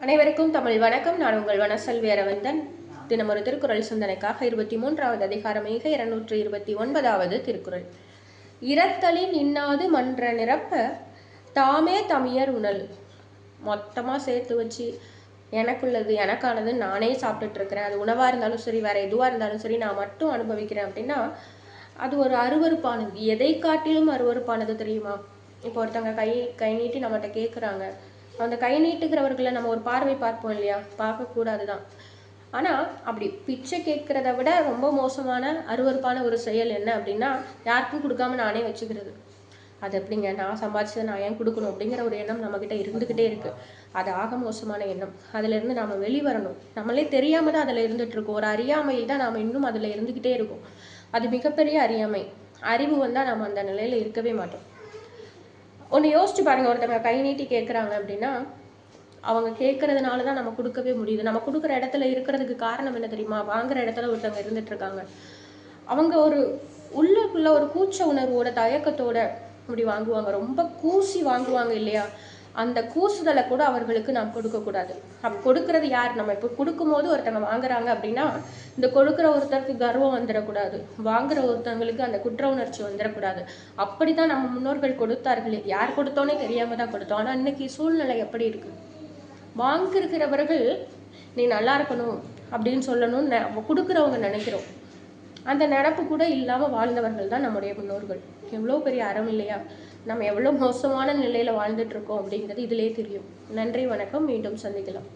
அனைவருக்கும் தமிழ் வணக்கம். நான் உங்கள் வனசெல்வி அரவிந்தன். தினமொரு திருக்குறள் சிந்தனைக்காக 23வது அதிகாரம் 229வது திருக்குறள். இரத்தலின் இன்னாது மன்ற நிரப்ப தாமே தமியர் உணல். மொத்தமாக சேர்த்து வச்சு எனக்குள்ளது எனக்கானது நானே சாப்பிட்டுட்டு இருக்கிறேன். அது உணவாக இருந்தாலும் சரி, வேற எதுவாக இருந்தாலும் சரி, நான் மட்டும் அனுபவிக்கிறேன் அப்படின்னா அது ஒரு அருவருப்பானது. எதை காட்டிலும் அருவருப்பானது தெரியுமா? இப்போ ஒருத்தவங்க கை நீட்டி நம்மகிட்ட கேட்குறாங்க. அந்த கை நீட்டுகிறவர்களை நம்ம ஒரு பார்வை பார்ப்போம் இல்லையா? பார்க்கக்கூடாது தான். ஆனால் அப்படி பிச்சை கேட்குறத விட ரொம்ப மோசமான அருவருப்பான ஒரு செயல் என்ன அப்படின்னா, யாருக்கும் கொடுக்காம நானே வச்சுக்கிறது. அது எப்படிங்க, நான் சம்பாதிச்சதை நான் ஏன் கொடுக்கணும் அப்படிங்கிற ஒரு எண்ணம் நம்மக்கிட்ட இருந்துக்கிட்டே இருக்குது. அது ஆக மோசமான எண்ணம். அதிலிருந்து நாம் வெளிவரணும். நம்மளே தெரியாமல் தான் அதில் இருந்துகிட்ருக்கோம். ஒரு அறியாமையில் தான் நாம் இன்னும் அதில் இருந்துக்கிட்டே இருக்கோம். அது மிகப்பெரிய அறியாமை. அறிவு வந்தால் நம்ம அந்த நிலையில் இருக்கவே மாட்டோம். ஒன்று யோசிச்சு பாருங்க. ஒருத்தவங்க கை நீட்டி கேட்குறாங்க அப்படின்னா அவங்க கேட்கறதுனால தான் நம்ம கொடுக்கவே முடியுது. நம்ம கொடுக்குற இடத்துல இருக்கிறதுக்கு காரணம் என்ன தெரியுமா? வாங்குற இடத்துல ஒருத்தவங்க இருந்துட்டு இருக்காங்க. அவங்க ஒரு உள்ளுக்குள்ள ஒரு கூச்ச உணர்வோட தயக்கத்தோட இப்படி வாங்குவாங்க. ரொம்ப கூசி வாங்குவாங்க இல்லையா? அந்த கூசுதலை கூட அவர்களுக்கு நாம் கொடுக்கக்கூடாது. அப்போ கொடுக்கறது யார்? நம்ம இப்போ கொடுக்கும்போது ஒருத்தவங்க வாங்குறாங்க அப்படின்னா இந்த கொடுக்குற ஒருத்தருக்கு கர்வம் வந்துடக்கூடாது. வாங்குற ஒருத்தவங்களுக்கு அந்த குற்ற உணர்ச்சி வந்துடக்கூடாது. அப்படித்தான் நம்ம முன்னோர்கள் கொடுத்தார்கள். யார் கொடுத்தோன்னே தெரியாம தான் கொடுத்தோம். ஆனால் இன்னைக்கு சூழ்நிலை எப்படி இருக்கு? வாங்கிருக்கிறவர்கள் நீ நல்லா இருக்கணும் அப்படின்னு சொல்லணும்னு கொடுக்குறவங்க நினைக்கிறோம். அந்த நினப்பு கூட இல்லாமல் வாழ்ந்தவர்கள் தான் நம்முடைய முன்னோர்கள். எவ்வளோ பெரிய அறம் இல்லையா? நம்ம எவ்வளோ மோசமான நிலையில் வாழ்ந்துட்டு இருக்கோம் அப்படிங்கிறது இதிலே தெரியும். நன்றி, வணக்கம். மீண்டும் சந்திக்கலாம்.